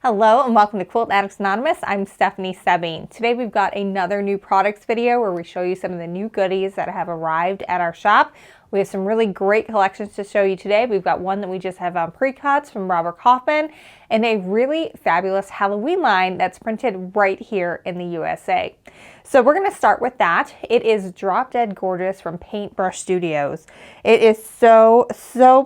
Hello and welcome to Quilt Addicts Anonymous. I'm Stephanie Soebbing. Today we've got another new products video where we show you some of the new goodies that have arrived at our shop. We have some really great collections to show you today. We've got one that we just have on pre-cuts from Robert Kaufman and a really fabulous Halloween line that's printed right here in the USA. So we're going to start with that. It is Drop Dead Gorgeous from Paintbrush Studios. It is so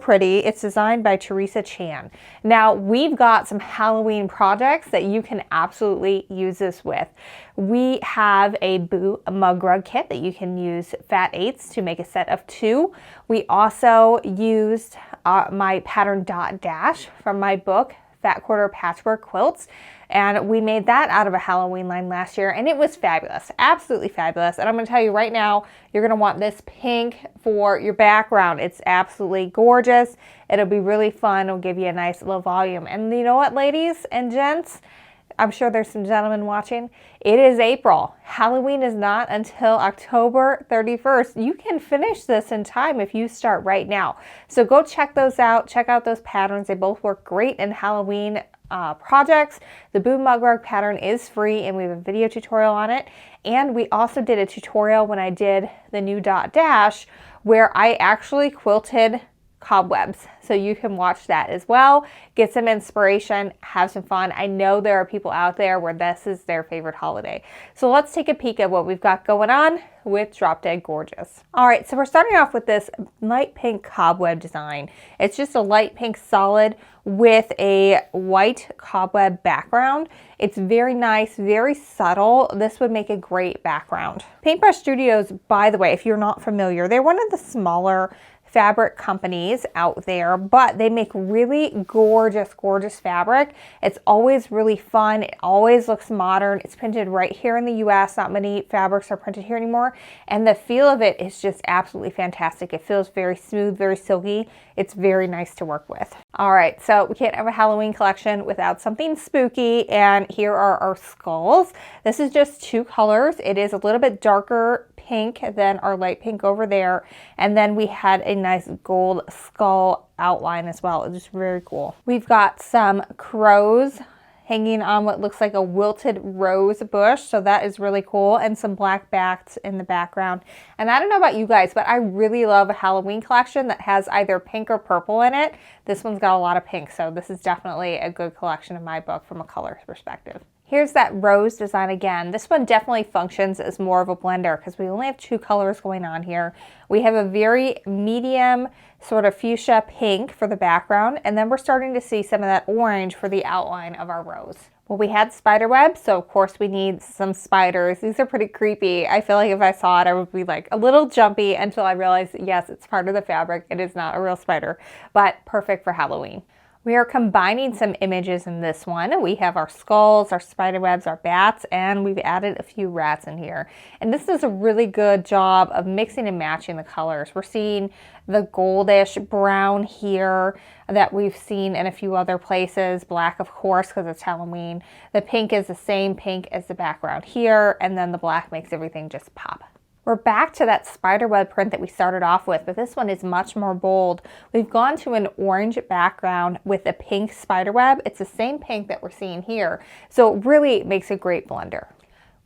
pretty. It's designed by Teresa Chan. Now we've got some Halloween projects that you can absolutely use this with. We have a Boo mug rug kit that you can use fat eighths to make a set of 2. We also used my pattern dot dash from my book, Fat Quarter Patchwork Quilts, and we made that out of a Halloween line last year, and it was fabulous, absolutely fabulous. And I'm going to tell you right now, you're going to want this pink for your background. It's absolutely gorgeous. It'll be really fun. It'll give you a nice little volume. And you know what, ladies and gents? I'm sure there's some gentlemen watching. It is April. Halloween is not until October 31st. You can finish this in time if you start right now. So go check those out. Check out those patterns. They both work great in Halloween projects. The Boo mug rug pattern is free and we have a video tutorial on it. And we also did a tutorial when I did the new dot dash where I actually quilted cobwebs, so you can watch that as well, get some inspiration, have some fun. I know there are people out there where this is their favorite holiday. So let's take a peek at what we've got going on with Drop Dead Gorgeous. All right, so we're starting off with this light pink cobweb design. It's just a light pink solid with a white cobweb background. It's very nice, very subtle. This would make a great background. Paintbrush Studios, by the way, if you're not familiar, they're one of the smaller fabric companies out there, but they make really gorgeous fabric. It's always really fun. It always looks modern. It's printed right here in the US. Not many fabrics are printed here anymore. And the feel of it is just absolutely fantastic. It feels very smooth, very silky. It's very nice to work with. All right, so we can't have a Halloween collection without something spooky, and here are our skulls. This is just 2 colors. It is a little bit darker pink than our light pink over there, and then we had a nice gold skull outline as well. It's just very cool. We've got some crows hanging on what looks like a wilted rose bush, so that is really cool, and some black bats in the background. And I don't know about you guys, but I really love a Halloween collection that has either pink or purple in it. This one's got a lot of pink, so this is definitely a good collection in my book from a color perspective. Here's that rose design again. This one definitely functions as more of a blender because we only have 2 colors going on here. We have a very medium sort of fuchsia pink for the background, and then we're starting to see some of that orange for the outline of our rose. Well, we had spider web, so of course we need some spiders. These are pretty creepy. I feel like if I saw it, I would be like a little jumpy until I realized, yes, it's part of the fabric. It is not a real spider, but perfect for Halloween. We are combining some images in this one. We have our skulls, our spider webs, our bats, and we've added a few rats in here. And this does a really good job of mixing and matching the colors. We're seeing the goldish brown here that we've seen in a few other places. Black, of course, because it's Halloween. The pink is the same pink as the background here, and then the black makes everything just pop. We're back to that spiderweb print that we started off with, but this one is much more bold. We've gone to an orange background with a pink spiderweb. It's the same pink that we're seeing here, so it really makes a great blender.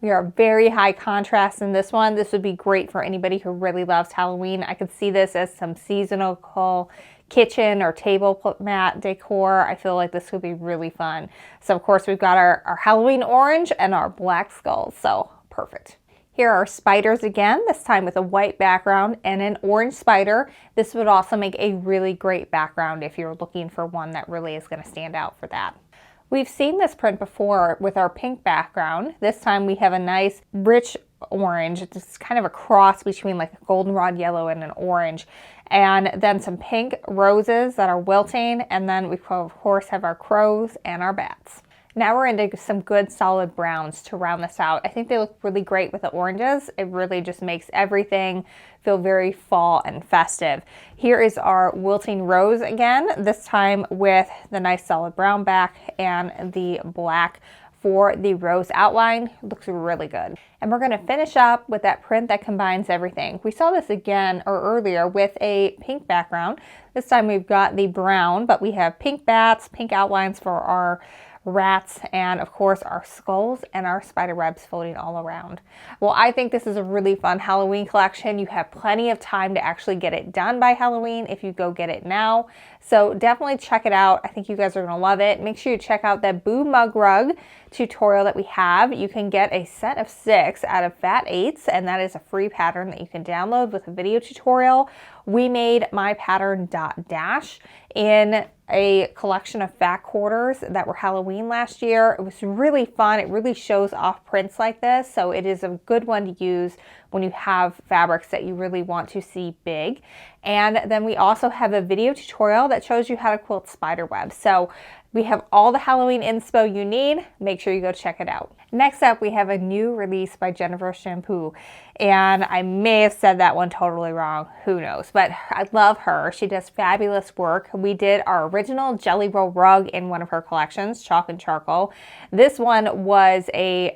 We are very high contrast in this one. This would be great for anybody who really loves Halloween. I could see this as some seasonal kitchen or table mat decor. I feel like this would be really fun. So of course we've got our Halloween orange and our black skulls, so perfect. Here are spiders again, this time with a white background and an orange spider. This would also make a really great background if you're looking for one that really is going to stand out for that. We've seen this print before with our pink background. This time we have a nice rich orange. It's kind of a cross between like a goldenrod yellow and an orange. And then some pink roses that are wilting. And then we of course have our crows and our bats. Now we're into some good solid browns to round this out. I think they look really great with the oranges. It really just makes everything feel very fall and festive. Here is our wilting rose again, this time with the nice solid brown back and the black for the rose outline. It looks really good. And we're gonna finish up with that print that combines everything. We saw this again or earlier with a pink background. This time we've got the brown, but we have pink bats, pink outlines for our rats, and of course our skulls and our spider webs floating all around. Well, I think this is a really fun Halloween collection. You have plenty of time to actually get it done by Halloween if you go get it now. So definitely check it out. I think you guys are going to love it. Make sure you check out that Boo Mug Rug tutorial that we have. You can get a set of 6 out of Fat 8s, and that is a free pattern that you can download with a video tutorial. We made my pattern Dot Dash in a collection of fat quarters that were Halloween last year. It was really fun. It really shows off prints like this, so it is a good one to use when you have fabrics that you really want to see big. And then we also have a video tutorial that shows you how to quilt spider web. So we have all the Halloween inspo you need. Make sure you go check it out. Next up, we have a new release by Jennifer Sampou. And I may have said that one totally wrong. Who knows? But I love her. She does fabulous work. We did our original Jelly Roll rug in one of her collections, Chalk and Charcoal. This one was a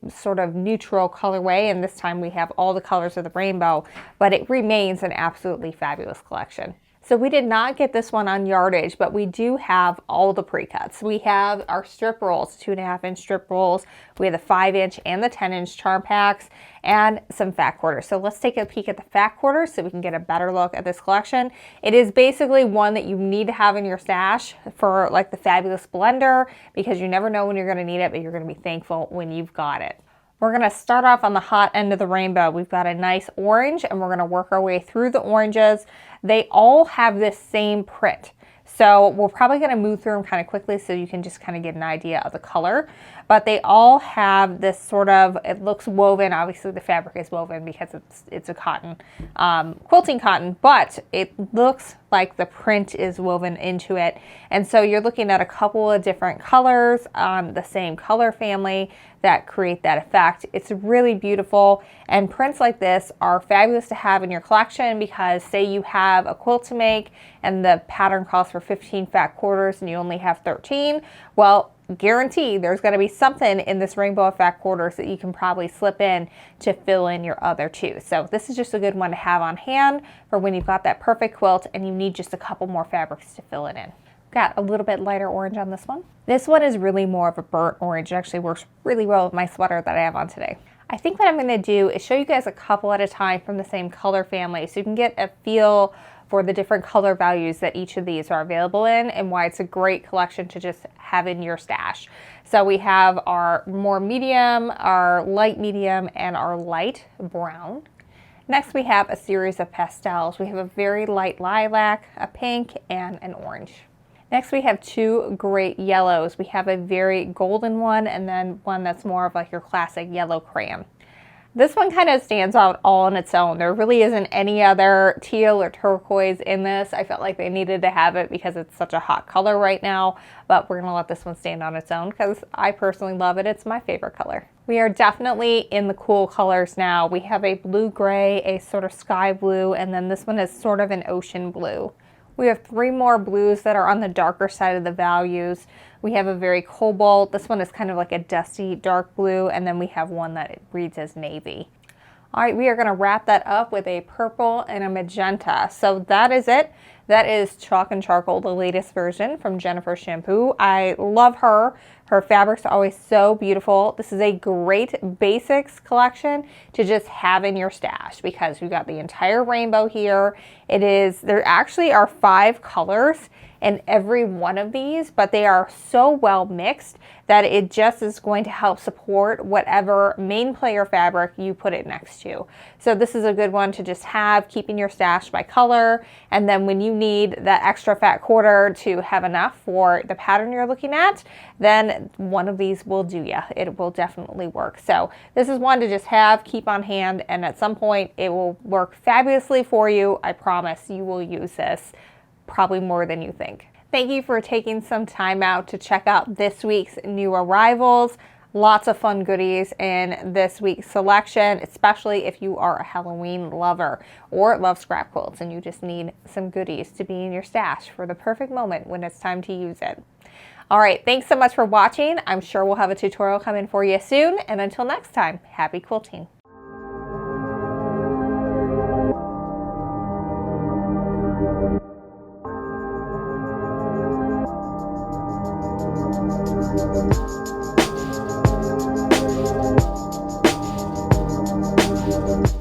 sort of neutral colorway, and this time we have all the colors of the rainbow, but it remains an absolutely fabulous collection. So we did not get this one on yardage, but we do have all the pre-cuts. We have our strip rolls, 2.5-inch strip rolls. We have the 5-inch and the 10-inch charm packs and some fat quarters. So let's take a peek at the fat quarters so we can get a better look at this collection. It is basically one that you need to have in your stash for like the fabulous blender, because you never know when you're going to need it, but you're going to be thankful when you've got it. We're going to start off on the hot end of the rainbow. We've got a nice orange, and we're going to work our way through the oranges. They all have this same print. So we're probably going to move through them kind of quickly so you can just kind of get an idea of the color. But they all have this sort of, it looks woven. Obviously the fabric is woven because it's a cotton, quilting cotton, but it looks like the print is woven into it. And so you're looking at a couple of different colors on the same color family that create that effect. It's really beautiful, and prints like this are fabulous to have in your collection, because say you have a quilt to make and the pattern calls for 15 fat quarters and you only have 13, well, guaranteed there's going to be something in this rainbow of fat quarters that you can probably slip in to fill in your other 2. So this is just a good one to have on hand for when you've got that perfect quilt and you need just a couple more fabrics to fill it in. Got a little bit lighter orange on this one. This one is really more of a burnt orange. It actually works really well with my sweater that I have on today. I think what I'm going to do is show you guys a couple at a time from the same color family so you can get a feel for the different color values that each of these are available in and why it's a great collection to just have in your stash. So we have our more medium, our light medium, and our light brown. Next we have a series of pastels. We have a very light lilac, a pink, and an orange. Next we have 2 great yellows. We have a very golden one and then one that's more of like your classic yellow crayon. This one kind of stands out all on its own. There really isn't any other teal or turquoise in this. I felt like they needed to have it because it's such a hot color right now, but we're going to let this one stand on its own because I personally love it. It's my favorite color. We are definitely in the cool colors now. We have a blue-gray, a sort of sky blue, and then this one is sort of an ocean blue. We have 3 more blues that are on the darker side of the values. We have a very cobalt. This one is kind of like a dusty dark blue, and then we have one that reads as navy. All right, we are going to wrap that up with a purple and a magenta. So that is it. That is Chalk and Charcoal, the latest version from Jennifer Sampou. I love her. Her fabric's always so beautiful. This is a great basics collection to just have in your stash because we've got the entire rainbow here. There actually are 5 colors in every one of these, but they are so well mixed that it just is going to help support whatever main player fabric you put it next to. So this is a good one to just have, keep in your stash by color, and then when you need that extra fat quarter to have enough for the pattern you're looking at, then one of these will do ya. It will definitely work. So this is one to just have, keep on hand, and at some point it will work fabulously for you. I promise you will use this probably more than you think. Thank you for taking some time out to check out this week's new arrivals. Lots of fun goodies in this week's selection, especially if you are a Halloween lover or love scrap quilts and you just need some goodies to be in your stash for the perfect moment when it's time to use it. All right, thanks so much for watching. I'm sure we'll have a tutorial coming for you soon, and until next time, happy quilting. you.